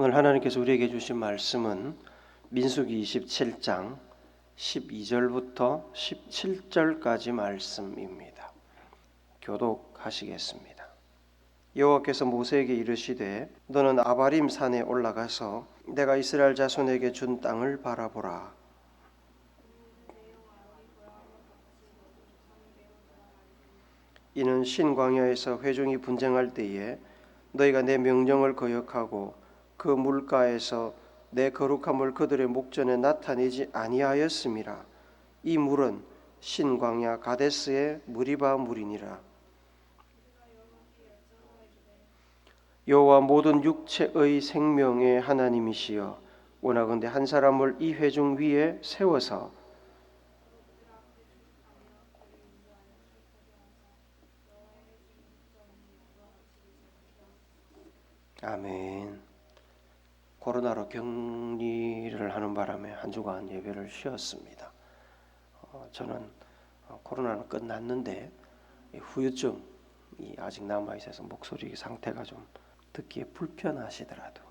오늘 하나님께서 우리에게 주신 말씀은 민수기 27장 12절부터 17절까지 말씀입니다. 교독하시겠습니다. 여호와께서 모세에게 이르시되 너는 아바림 산에 올라가서 내가 이스라엘 자손에게 준 땅을 바라보라. 이는 신광야에서 회중이 분쟁할 때에 너희가 내 명령을 거역하고 그 물가에서 내 거룩함을 그들의 목전에 나타내지 아니하였음이라. 이 물은 신광야 가데스의 무리바 물이니라. 여호와 모든 육체의 생명의 하나님이시여, 원하건대 한 사람을 이 회중 위에 세워서 아멘. 코로나로 격리를 하는 바람에 한 주간 예배를 쉬었습니다. 저는 코로나는 끝났는데 후유증이 아직 남아있어서 목소리 상태가 좀 듣기에 불편하시더라도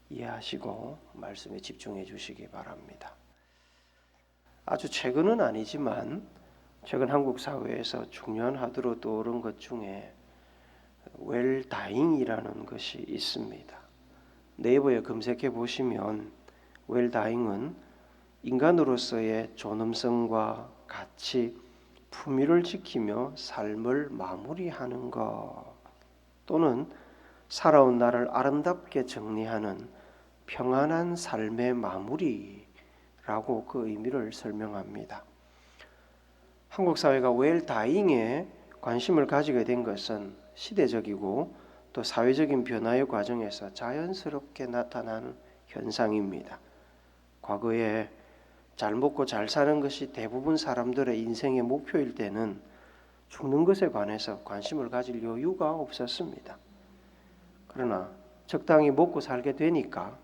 이해하시고 말씀에 집중해 주시기 바랍니다. 아주 최근은 아니지만 최근 한국 사회에서 중요한 화두로 떠오른 것 중에 웰다잉이라는 것이 있습니다. 네이버에 검색해 보시면 웰다잉은 인간으로서의 존엄성과 가치, 품위를 지키며 삶을 마무리하는 것, 또는 살아온 날을 아름답게 정리하는 평안한 삶의 마무리라고 그 의미를 설명합니다. 한국 사회가 웰다잉에 관심을 가지게 된 것은 시대적이고 또 사회적인 변화의 과정에서 자연스럽게 나타나는 현상입니다. 과거에 잘 먹고 잘 사는 것이 대부분 사람들의 인생의 목표일 때는 죽는 것에 관해서 관심을 가질 여유가 없었습니다. 그러나 적당히 먹고 살게 되니까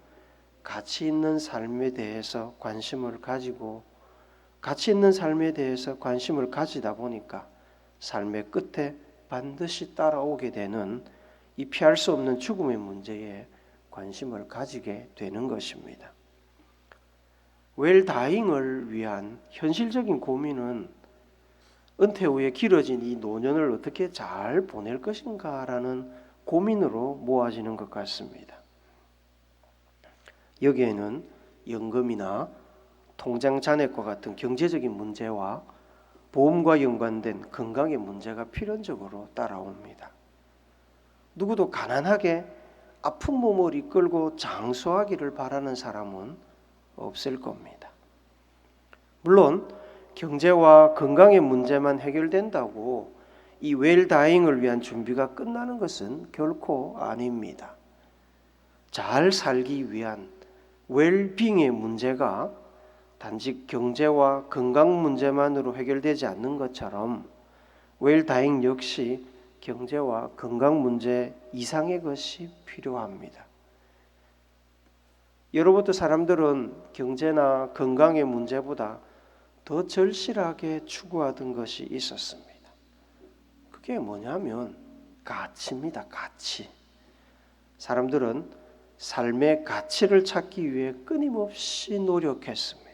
가치 있는 삶에 대해서 관심을 가지고 가치 있는 삶에 대해서 관심을 가지다 보니까 삶의 끝에 반드시 따라오게 되는 이 피할 수 없는 죽음의 문제에 관심을 가지게 되는 것입니다. 웰다잉을 위한 현실적인 고민은 은퇴 후에 길어진 이 노년을 어떻게 잘 보낼 것인가라는 고민으로 모아지는 것 같습니다. 여기에는 연금이나 통장 잔액과 같은 경제적인 문제와 보험과 연관된 건강의 문제가 필연적으로 따라옵니다. 누구도 가난하게 아픈 몸을 이끌고 장수하기를 바라는 사람은 없을 겁니다. 물론 경제와 건강의 문제만 해결된다고 이 웰다잉을 위한 준비가 끝나는 것은 결코 아닙니다. 잘 살기 위한 웰빙의 문제가 단지 경제와 건강 문제만으로 해결되지 않는 것처럼 웰다잉 역시 경제와 건강 문제 이상의 것이 필요합니다. 예로부터 사람들은 경제나 건강의 문제보다 더 절실하게 추구하던 것이 있었습니다. 그게 뭐냐면 가치입니다. 가치. 사람들은 삶의 가치를 찾기 위해 끊임없이 노력했습니다.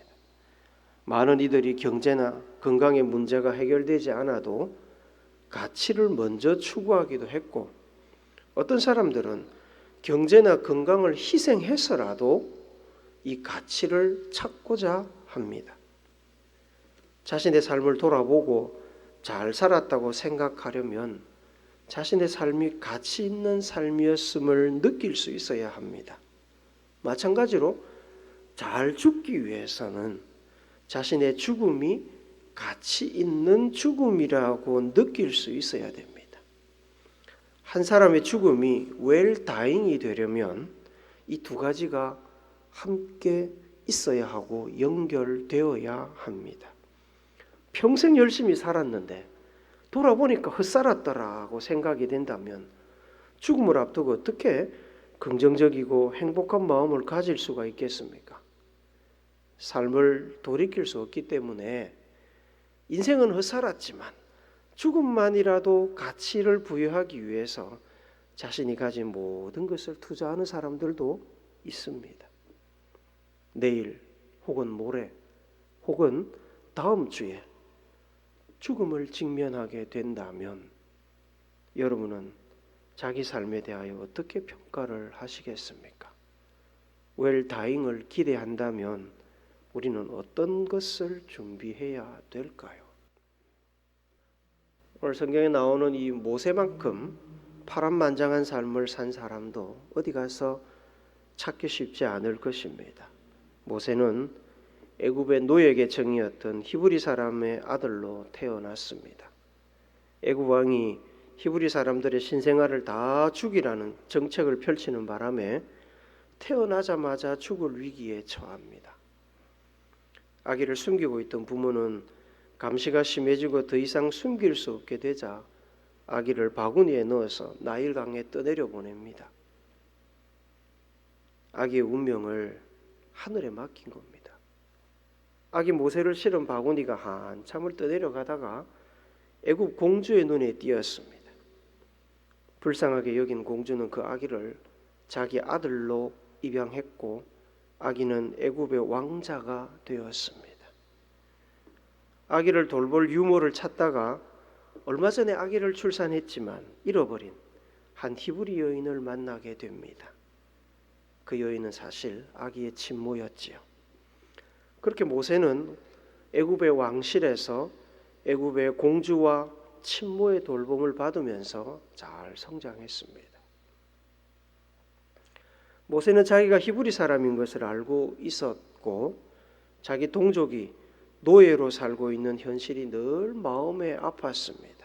많은 이들이 경제나 건강의 문제가 해결되지 않아도 가치를 먼저 추구하기도 했고, 어떤 사람들은 경제나 건강을 희생해서라도 이 가치를 찾고자 합니다. 자신의 삶을 돌아보고 잘 살았다고 생각하려면 자신의 삶이 가치 있는 삶이었음을 느낄 수 있어야 합니다. 마찬가지로 잘 죽기 위해서는 자신의 죽음이 가치 있는 죽음이라고 느낄 수 있어야 됩니다. 한 사람의 죽음이 웰다잉이 되려면 이 두 가지가 함께 있어야 하고 연결되어야 합니다. 평생 열심히 살았는데 돌아보니까 헛살았더라고 생각이 된다면 죽음을 앞두고 어떻게 긍정적이고 행복한 마음을 가질 수가 있겠습니까? 삶을 돌이킬 수 없기 때문에 인생은 헛살았지만 죽음만이라도 가치를 부여하기 위해서 자신이 가진 모든 것을 투자하는 사람들도 있습니다. 내일 혹은 모레 혹은 다음 주에 죽음을 직면하게 된다면 여러분은 자기 삶에 대하여 어떻게 평가를 하시겠습니까? 웰다잉을 기대한다면 우리는 어떤 것을 준비해야 될까요? 오늘 성경에 나오는 이 모세만큼 파란만장한 삶을 산 사람도 어디 가서 찾기 쉽지 않을 것입니다. 모세는 애굽의 노예 계층이었던 히브리 사람의 아들로 태어났습니다. 애굽 왕이 히브리 사람들의 신생아를 다 죽이라는 정책을 펼치는 바람에 태어나자마자 죽을 위기에 처합니다. 아기를 숨기고 있던 부모는 감시가 심해지고 더 이상 숨길 수 없게 되자 아기를 바구니에 넣어서 나일강에 떠내려 보냅니다. 아기의 운명을 하늘에 맡긴 겁니다. 아기 모세를 실은 바구니가 한참을 떠내려가다가 애굽 공주의 눈에 띄었습니다. 불쌍하게 여긴 공주는 그 아기를 자기 아들로 입양했고 아기는 애굽의 왕자가 되었습니다. 아기를 돌볼 유모를 찾다가 얼마 전에 아기를 출산했지만 잃어버린 한 히브리 여인을 만나게 됩니다. 그 여인은 사실 아기의 친모였지요. 그렇게 모세는 애굽의 왕실에서 애굽의 공주와 친모의 돌봄을 받으면서 잘 성장했습니다. 모세는 자기가 히브리 사람인 것을 알고 있었고 자기 동족이 노예로 살고 있는 현실이 늘 마음에 아팠습니다.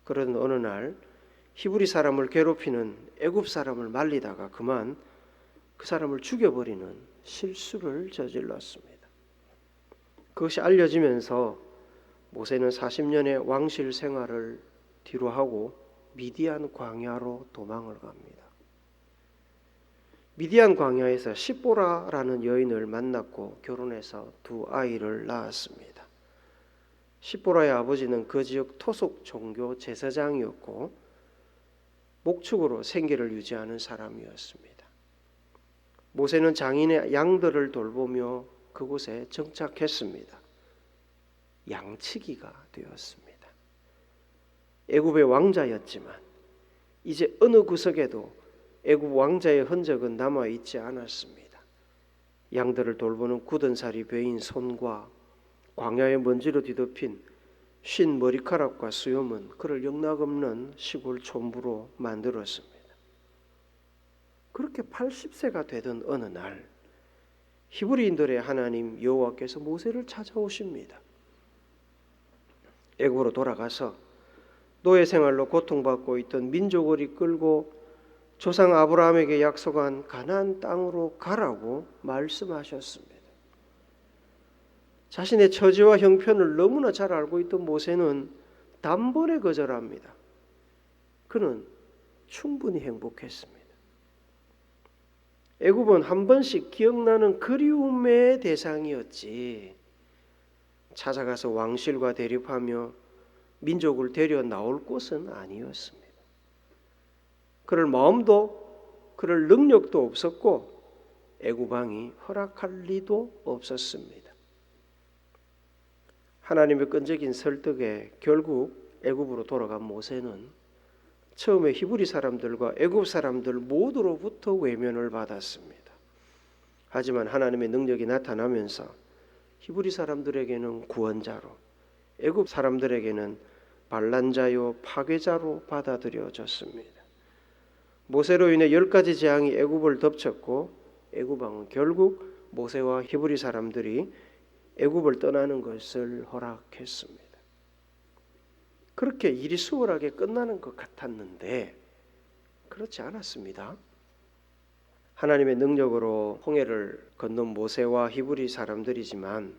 그런 어느 날 히브리 사람을 괴롭히는 애굽 사람을 말리다가 그만 그 사람을 죽여버리는 실수를 저질렀습니다. 그것이 알려지면서 모세는 40년의 왕실 생활을 뒤로하고 미디안 광야로 도망을 갑니다. 미디안 광야에서 십보라라는 여인을 만났고 결혼해서 두 아이를 낳았습니다. 십보라의 아버지는 그 지역 토속 종교 제사장이었고 목축으로 생계를 유지하는 사람이었습니다. 모세는 장인의 양들을 돌보며 그곳에 정착했습니다. 양치기가 되었습니다. 애굽의 왕자였지만 이제 어느 구석에도 애굽 왕자의 흔적은 남아있지 않았습니다. 양들을 돌보는 굳은 살이 베인 손과 광야의 먼지로 뒤덮인 쉰 머리카락과 수염은 그를 영락없는 시골 촌부로 만들었습니다. 그렇게 80세가 되던 어느 날 히브리인들의 하나님 여호와께서 모세를 찾아오십니다. 애굽으로 돌아가서 노예 생활로 고통받고 있던 민족을 이끌고 조상 아브라함에게 약속한 가나안 땅으로 가라고 말씀하셨습니다. 자신의 처지와 형편을 너무나 잘 알고 있던 모세는 단번에 거절합니다. 그는 충분히 행복했습니다. 애굽은 한 번씩 기억나는 그리움의 대상이었지 찾아가서 왕실과 대립하며 민족을 데려 나올 곳은 아니었습니다. 그럴 마음도 그럴 능력도 없었고 애굽 왕이 허락할 리도 없었습니다. 하나님의 끈적인 설득에 결국 애굽으로 돌아간 모세는 처음에 히브리 사람들과 애굽 사람들 모두로부터 외면을 받았습니다. 하지만 하나님의 능력이 나타나면서 히브리 사람들에게는 구원자로 애굽 사람들에게는 반란자요 파괴자로 받아들여졌습니다. 모세로 인해 10가지 재앙이 애굽을 덮쳤고 애굽 왕은 결국 모세와 히브리 사람들이 애굽을 떠나는 것을 허락했습니다. 그렇게 일이 수월하게 끝나는 것 같았는데 그렇지 않았습니다. 하나님의 능력으로 홍해를 건넌 모세와 히브리 사람들이지만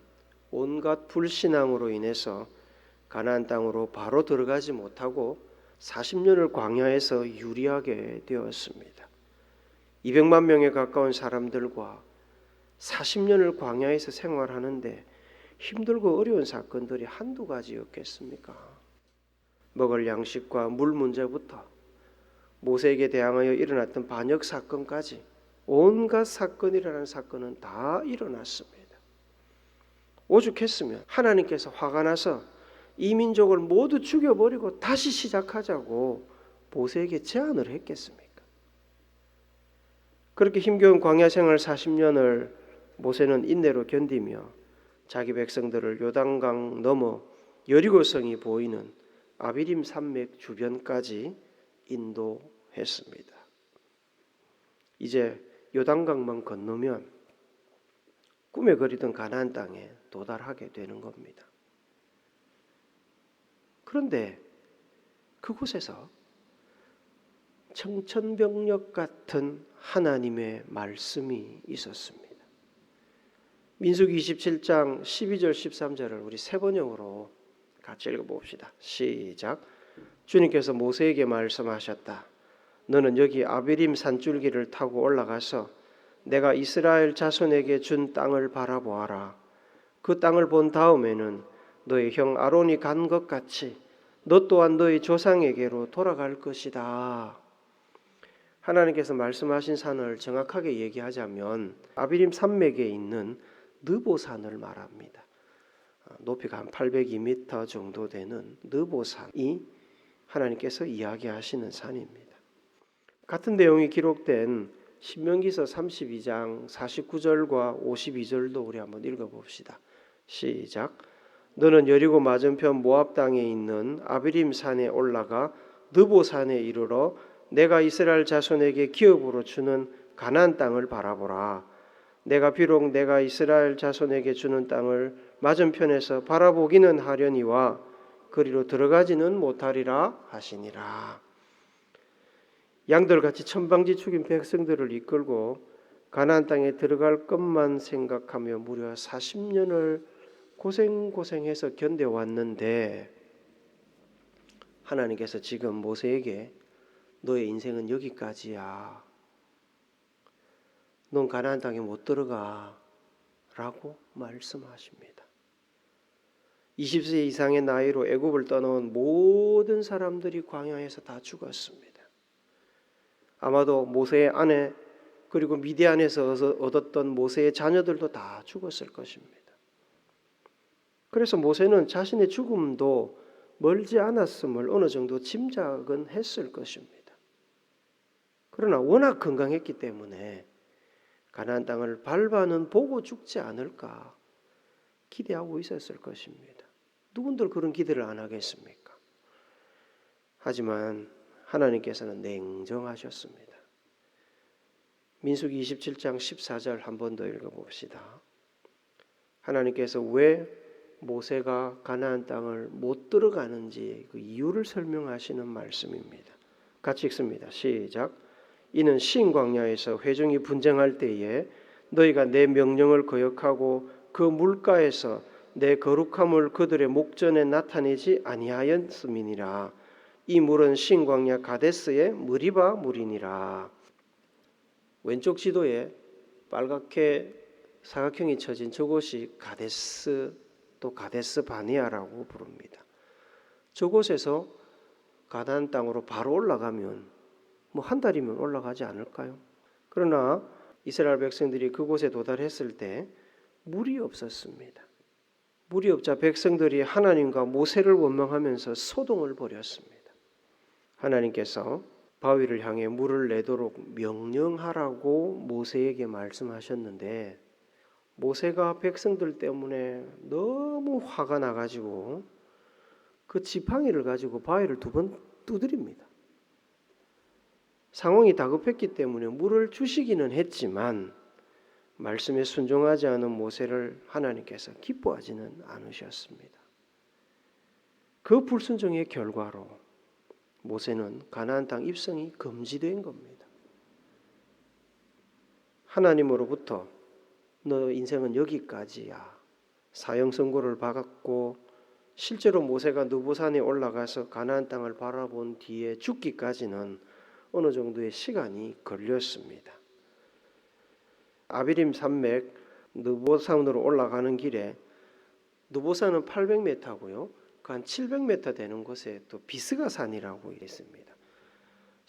온갖 불신앙으로 인해서 가나안 땅으로 바로 들어가지 못하고 40년을 광야에서 유리하게 되었습니다. 200만 명에 가까운 사람들과 40년을 광야에서 생활하는데 힘들고 어려운 사건들이 한두 가지였겠습니까? 먹을 양식과 물 문제부터 모세에게 대항하여 일어났던 반역 사건까지 온갖 사건이라는 사건은 다 일어났습니다. 오죽했으면 하나님께서 화가 나서 이 민족을 모두 죽여버리고 다시 시작하자고 모세에게 제안을 했겠습니까? 그렇게 힘겨운 광야 생활 40년을 모세는 인내로 견디며 자기 백성들을 요단강 넘어 여리고성이 보이는 아비림 산맥 주변까지 인도했습니다. 이제 요단강만 건너면 꿈에 그리던 가나안 땅에 도달하게 되는 겁니다. 그런데 그곳에서 청천벽력 같은 하나님의 말씀이 있었습니다. 민수기 27장 12절 13절을 우리 세 번역으로 같이 읽어봅시다. 시작. 주님께서 모세에게 말씀하셨다. 너는 여기 아비림 산줄기를 타고 올라가서 내가 이스라엘 자손에게 준 땅을 바라보아라. 그 땅을 본 다음에는 너의 형 아론이 간 것 같이 너 또한 너의 조상에게로 돌아갈 것이다. 하나님께서 말씀하신 산을 정확하게 얘기하자면 아비림 산맥에 있는 느보산을 말합니다. 높이가 한 802m 정도 되는 느보산이 하나님께서 이야기하시는 산입니다. 같은 내용이 기록된 신명기서 32장 49절과 52절도 우리 한번 읽어봅시다. 시작. 너는 여리고 맞은편 모압 땅에 있는 아비림 산에 올라가 느보산에 이르러 내가 이스라엘 자손에게 기업으로 주는 가나안 땅을 바라보라. 내가 비록 내가 이스라엘 자손에게 주는 땅을 맞은편에서 바라보기는 하려니와 그리로 들어가지는 못하리라 하시니라. 양들같이 천방지 죽인 백성들을 이끌고 가나안 땅에 들어갈 것만 생각하며 무려 40년을 고생해서 견뎌왔는데 하나님께서 지금 모세에게 너의 인생은 여기까지야. 넌 가나안 땅에 못 들어가 라고 말씀하십니다. 20세 이상의 나이로 애굽을 떠나온 모든 사람들이 광야에서 다 죽었습니다. 아마도 모세의 아내 그리고 미디안에서 얻었던 모세의 자녀들도 다 죽었을 것입니다. 그래서 모세는 자신의 죽음도 멀지 않았음을 어느 정도 짐작은 했을 것입니다. 그러나 워낙 건강했기 때문에 가나안 땅을 밟아는 보고 죽지 않을까 기대하고 있었을 것입니다. 누군들 그런 기대를 안 하겠습니까? 하지만 하나님께서는 냉정하셨습니다. 민수기 27장 14절 한 번 더 읽어봅시다. 하나님께서 왜 모세가 가나안 땅을 못 들어가는지 그 이유를 설명하시는 말씀입니다. 같이 읽습니다. 시작. 이는 신광야에서 회중이 분쟁할 때에 너희가 내 명령을 거역하고 그 물가에서 내 거룩함을 그들의 목전에 나타내지 아니하였음이니라. 이 물은 신광야 가데스의 무리바 물이니라. 왼쪽 지도에 빨갛게 사각형이 쳐진 저곳이 가데스 또 가데스 바네아라고 부릅니다. 저곳에서 가나안 땅으로 바로 올라가면 한 달이면 올라가지 않을까요? 그러나 이스라엘 백성들이 그곳에 도달했을 때 물이 없었습니다. 물이 없자 백성들이 하나님과 모세를 원망하면서 소동을 벌였습니다. 하나님께서 바위를 향해 물을 내도록 명령하라고 모세에게 말씀하셨는데 모세가 백성들 때문에 너무 화가 나가지고 그 지팡이를 가지고 바위를 2번 두드립니다. 상황이 다급했기 때문에 물을 주시기는 했지만 말씀에 순종하지 않은 모세를 하나님께서 기뻐하지는 않으셨습니다. 그 불순종의 결과로 모세는 가나안 땅 입성이 금지된 겁니다. 하나님으로부터 너 인생은 여기까지야. 사형 선고를 받았고 실제로 모세가 느보산에 올라가서 가나안 땅을 바라본 뒤에 죽기까지는 어느 정도의 시간이 걸렸습니다. 아비림 산맥 느보산으로 올라가는 길에 느보산은 800m고요. 그 한 700m 되는 곳에 또 비스가산이라고 있습니다.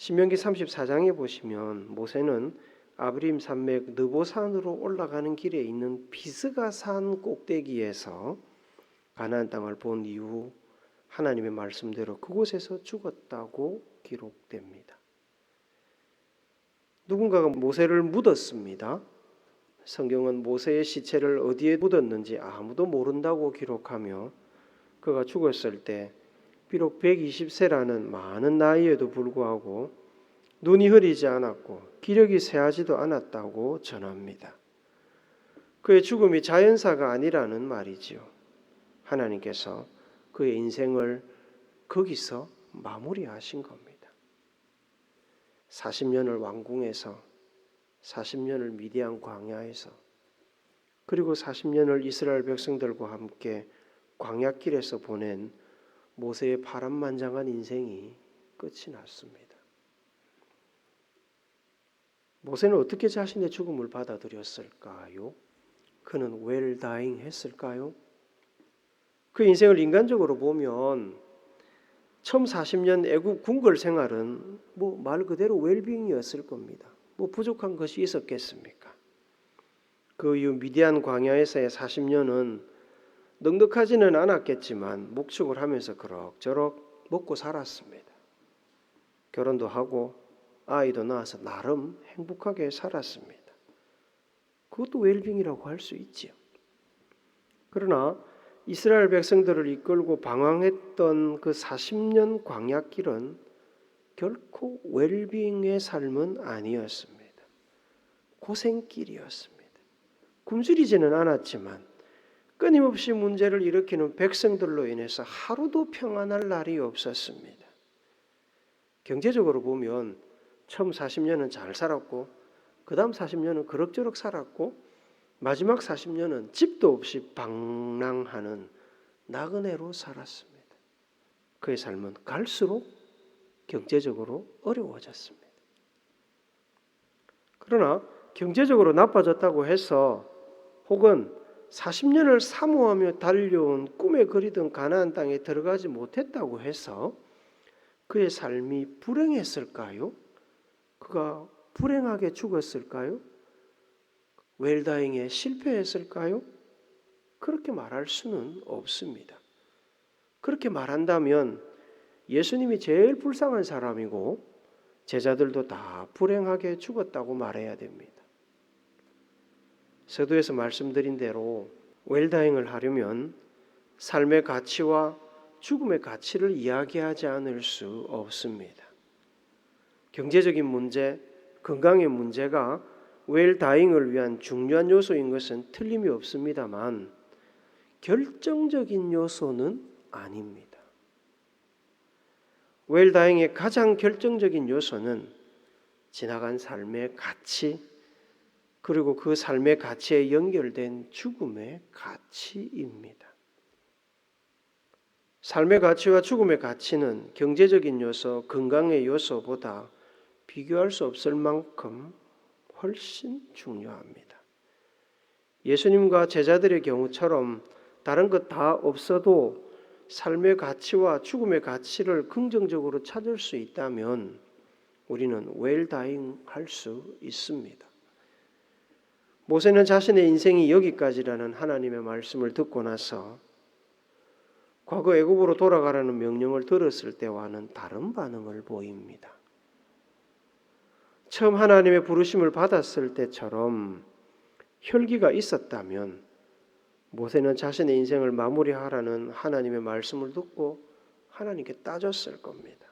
신명기 34장에 보시면 모세는 아브림 산맥 느보산으로 올라가는 길에 있는 비스가 산 꼭대기에서 가나안 땅을 본 이후 하나님의 말씀대로 그곳에서 죽었다고 기록됩니다. 누군가가 모세를 묻었습니다. 성경은 모세의 시체를 어디에 묻었는지 아무도 모른다고 기록하며 그가 죽었을 때 비록 120세라는 많은 나이에도 불구하고 눈이 흐리지 않았고 기력이 쇠하지도 않았다고 전합니다. 그의 죽음이 자연사가 아니라는 말이지요. 하나님께서 그의 인생을 거기서 마무리하신 겁니다. 40년을 왕궁에서 40년을 미디안 광야에서 그리고 40년을 이스라엘 백성들과 함께 광야길에서 보낸 모세의 파란만장한 인생이 끝이 났습니다. 모세는 어떻게 자신의 죽음을 받아들였을까요? 그는 well dying 했을까요? 그 인생을 인간적으로 보면 처음 40년 애굽 궁궐 생활은 말 그대로 웰빙이었을 겁니다. 부족한 것이 있었겠습니까? 그 이후 미디안 광야에서의 40년은 넉넉하지는 않았겠지만 목축을 하면서 그럭저럭 먹고 살았습니다. 결혼도 하고 아이도 낳아서 나름 행복하게 살았습니다. 그것도 웰빙이라고 할 수 있지요. 그러나 이스라엘 백성들을 이끌고 방황했던 그 40년 광야길은 결코 웰빙의 삶은 아니었습니다. 고생길이었습니다. 굶주리지는 않았지만 끊임없이 문제를 일으키는 백성들로 인해서 하루도 평안할 날이 없었습니다. 경제적으로 보면 처음 40년은 잘 살았고 그 다음 40년은 그럭저럭 살았고 마지막 40년은 집도 없이 방랑하는 나그네로 살았습니다. 그의 삶은 갈수록 경제적으로 어려워졌습니다. 그러나 경제적으로 나빠졌다고 해서 혹은 40년을 사모하며 달려온 꿈에 그리던 가나안 땅에 들어가지 못했다고 해서 그의 삶이 불행했을까요? 그가 불행하게 죽었을까요? 웰다잉에 실패했을까요? 그렇게 말할 수는 없습니다. 그렇게 말한다면 예수님이 제일 불쌍한 사람이고 제자들도 다 불행하게 죽었다고 말해야 됩니다. 서두에서 말씀드린 대로 웰다잉을 하려면 삶의 가치와 죽음의 가치를 이야기하지 않을 수 없습니다. 경제적인 문제, 건강의 문제가 웰다잉을 위한 중요한 요소인 것은 틀림이 없습니다만 결정적인 요소는 아닙니다. 웰다잉의 가장 결정적인 요소는 지나간 삶의 가치 그리고 그 삶의 가치에 연결된 죽음의 가치입니다. 삶의 가치와 죽음의 가치는 경제적인 요소, 건강의 요소보다 비교할 수 없을 만큼 훨씬 중요합니다. 예수님과 제자들의 경우처럼 다른 것 다 없어도 삶의 가치와 죽음의 가치를 긍정적으로 찾을 수 있다면 우리는 웰다잉 할 수 있습니다. 모세는 자신의 인생이 여기까지라는 하나님의 말씀을 듣고 나서 과거 애굽으로 돌아가라는 명령을 들었을 때와는 다른 반응을 보입니다. 처음 하나님의 부르심을 받았을 때처럼 혈기가 있었다면 모세는 자신의 인생을 마무리하라는 하나님의 말씀을 듣고 하나님께 따졌을 겁니다.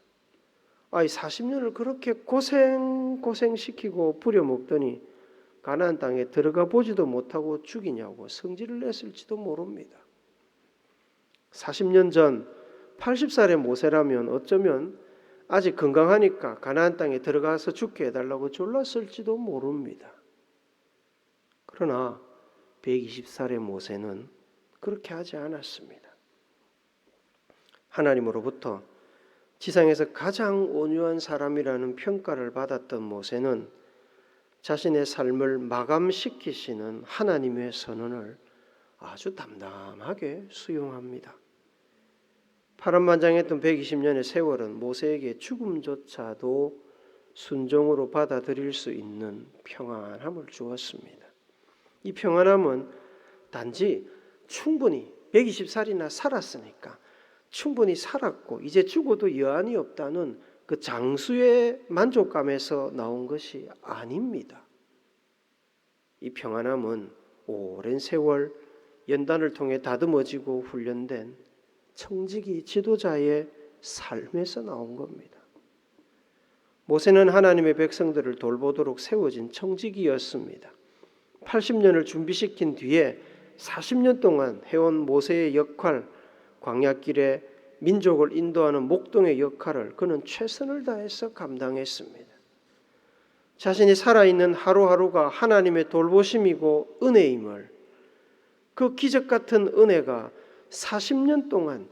이 40년을 그렇게 고생시키고 부려먹더니 가나안 땅에 들어가 보지도 못하고 죽이냐고 성질을 냈을지도 모릅니다. 40년 전 80살의 모세라면 어쩌면 아직 건강하니까 가나안 땅에 들어가서 죽게 해달라고 졸랐을지도 모릅니다. 그러나 120살의 모세는 그렇게 하지 않았습니다. 하나님으로부터 지상에서 가장 온유한 사람이라는 평가를 받았던 모세는 자신의 삶을 마감시키시는 하나님의 선언을 아주 담담하게 수용합니다. 파란만장했던 120년의 세월은 모세에게 죽음조차도 순종으로 받아들일 수 있는 평안함을 주었습니다. 이 평안함은 단지 충분히 120살이나 살았으니까 충분히 살았고 이제 죽어도 여한이 없다는 그 장수의 만족감에서 나온 것이 아닙니다. 이 평안함은 오랜 세월 연단을 통해 다듬어지고 훈련된 청지기 지도자의 삶에서 나온 겁니다. 모세는 하나님의 백성들을 돌보도록 세워진 청지기였습니다. 80년을 준비시킨 뒤에 40년 동안 해온 모세의 역할, 광야길에 민족을 인도하는 목동의 역할을 그는 최선을 다해서 감당했습니다. 자신이 살아있는 하루하루가 하나님의 돌보심이고 은혜임을, 그 기적 같은 은혜가 40년 동안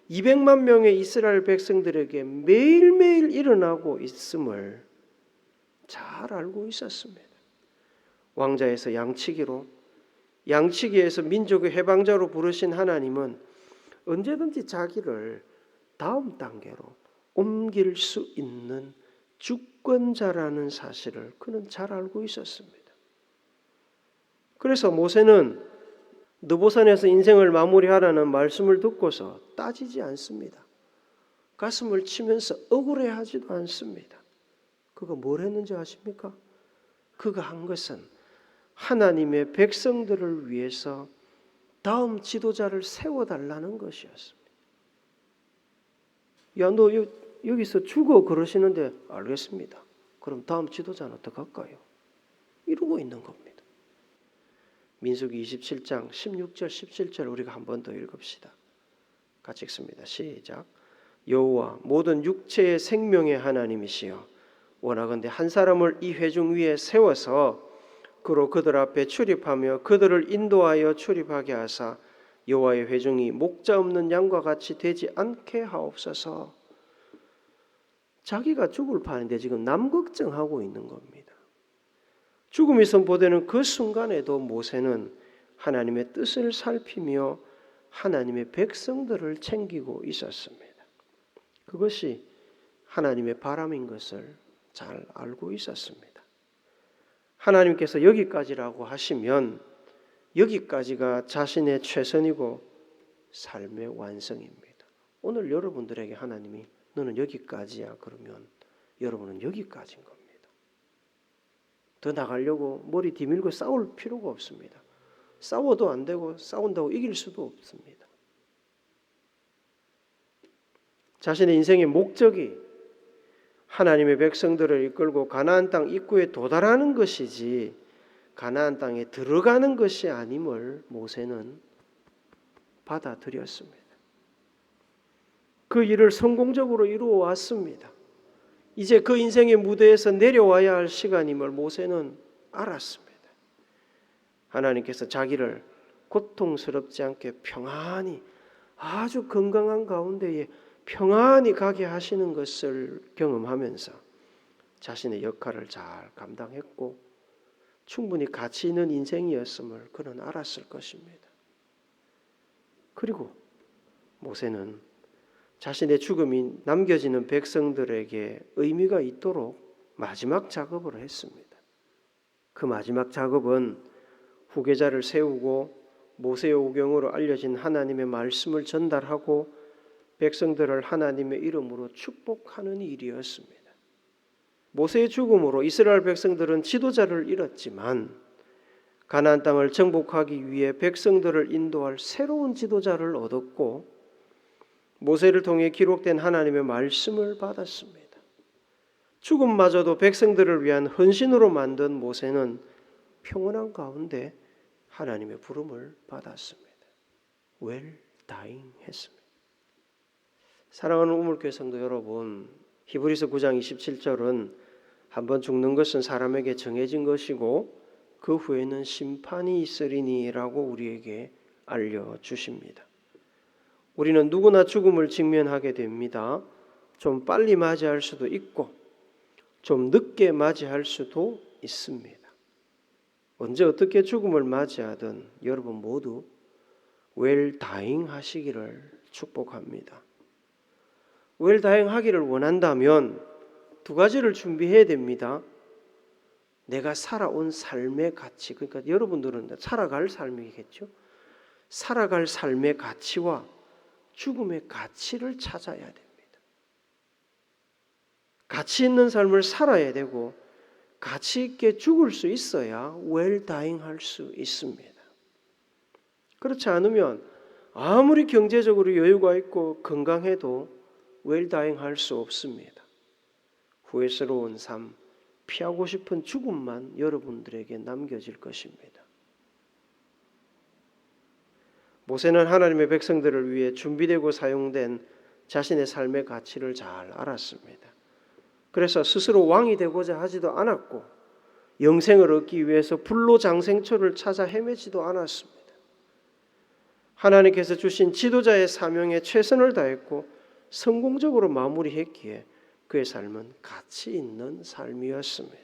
200만 명의 이스라엘 백성들에게 매일매일 일어나고 있음을 잘 알고 있었습니다. 왕자에서 양치기로, 양치기에서 민족의 해방자로 부르신 하나님은 언제든지 자기를 다음 단계로 옮길 수 있는 주권자라는 사실을 그는 잘 알고 있었습니다. 그래서 모세는 느보산에서 인생을 마무리하라는 말씀을 듣고서 따지지 않습니다. 가슴을 치면서 억울해하지도 않습니다. 그가 뭘 했는지 아십니까? 그가 한 것은 하나님의 백성들을 위해서 다음 지도자를 세워달라는 것이었습니다. 야, 너 여기서 죽어 그러시는데 알겠습니다. 그럼 다음 지도자는 어떡할까요? 이러고 있는 겁니다. 민수기 27장 16절 17절 우리가 한 번 더 읽읍시다. 같이 읽습니다. 시작. 여호와 모든 육체의 생명의 하나님이시여 원하건대 한 사람을 이 회중 위에 세워서 그로 그들 앞에 출입하며 그들을 인도하여 출입하게 하사 여호와의 회중이 목자 없는 양과 같이 되지 않게 하옵소서. 자기가 죽을 판인데 지금 남 걱정하고 있는 겁니다. 죽음이 선포되는 그 순간에도 모세는 하나님의 뜻을 살피며 하나님의 백성들을 챙기고 있었습니다. 그것이 하나님의 바람인 것을 잘 알고 있었습니다. 하나님께서 여기까지라고 하시면 여기까지가 자신의 최선이고 삶의 완성입니다. 오늘 여러분들에게 하나님이 너는 여기까지야 그러면 여러분은 여기까지인 겁니다. 더 나가려고 머리 뒤밀고 싸울 필요가 없습니다. 싸워도 안 되고 싸운다고 이길 수도 없습니다. 자신의 인생의 목적이 하나님의 백성들을 이끌고 가나안 땅 입구에 도달하는 것이지 가나안 땅에 들어가는 것이 아님을 모세는 받아들였습니다. 그 일을 성공적으로 이루어 왔습니다. 이제 그 인생의 무대에서 내려와야 할 시간임을 모세는 알았습니다. 하나님께서 자기를 고통스럽지 않게 평안히 아주 건강한 가운데에 평안히 가게 하시는 것을 경험하면서 자신의 역할을 잘 감당했고 충분히 가치 있는 인생이었음을 그는 알았을 것입니다. 그리고 모세는 자신의 죽음이 남겨지는 백성들에게 의미가 있도록 마지막 작업을 했습니다. 그 마지막 작업은 후계자를 세우고 모세의 오경으로 알려진 하나님의 말씀을 전달하고 백성들을 하나님의 이름으로 축복하는 일이었습니다. 모세의 죽음으로 이스라엘 백성들은 지도자를 잃었지만 가나안 땅을 정복하기 위해 백성들을 인도할 새로운 지도자를 얻었고 모세를 통해 기록된 하나님의 말씀을 받았습니다. 죽음마저도 백성들을 위한 헌신으로 만든 모세는 평온한 가운데 하나님의 부름을 받았습니다. well dying 했습니다. 사랑하는 우물교회 성도 여러분, 히브리서 9장 27절은 한번 죽는 것은 사람에게 정해진 것이고 그 후에는 심판이 있으리니라고 우리에게 알려주십니다. 우리는 누구나 죽음을 직면하게 됩니다. 좀 빨리 맞이할 수도 있고 좀 늦게 맞이할 수도 있습니다. 언제 어떻게 죽음을 맞이하든 여러분 모두 well dying 하시기를 축복합니다. well dying 하기를 원한다면 두 가지를 준비해야 됩니다. 내가 살아온 삶의 가치, 그러니까 여러분들은 살아갈 삶이겠죠. 살아갈 삶의 가치와 죽음의 가치를 찾아야 됩니다. 가치 있는 삶을 살아야 되고 가치 있게 죽을 수 있어야 웰다잉 할 수 있습니다. 그렇지 않으면 아무리 경제적으로 여유가 있고 건강해도 웰다잉 할 수 없습니다. 후회스러운 삶, 피하고 싶은 죽음만 여러분들에게 남겨질 것입니다. 모세는 하나님의 백성들을 위해 준비되고 사용된 자신의 삶의 가치를 잘 알았습니다. 그래서 스스로 왕이 되고자 하지도 않았고 영생을 얻기 위해서 불로장생초를 찾아 헤매지도 않았습니다. 하나님께서 주신 지도자의 사명에 최선을 다했고 성공적으로 마무리했기에 그의 삶은 가치 있는 삶이었습니다.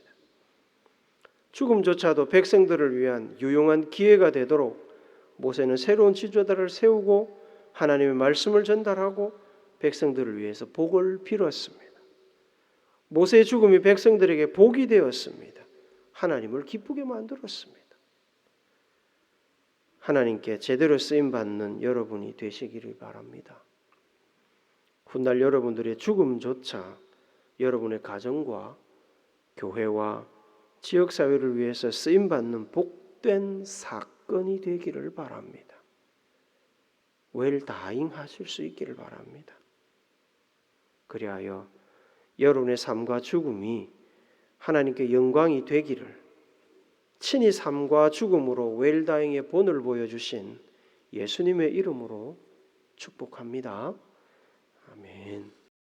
죽음조차도 백성들을 위한 유용한 기회가 되도록 모세는 새로운 지도자를 세우고 하나님의 말씀을 전달하고 백성들을 위해서 복을 빌었습니다. 모세의 죽음이 백성들에게 복이 되었습니다. 하나님을 기쁘게 만들었습니다. 하나님께 제대로 쓰임받는 여러분이 되시기를 바랍니다. 훗날 여러분들의 죽음조차 여러분의 가정과 교회와 지역사회를 위해서 쓰임받는 복된 사건이 되기를 바랍니다. 웰다잉 하실 수 있기를 바랍니다. 그리하여 여러분의 삶과 죽음이 하나님께 영광이 되기를 친히 삶과 죽음으로 웰다잉의 본을 보여주신 예수님의 이름으로 축복합니다. 아멘.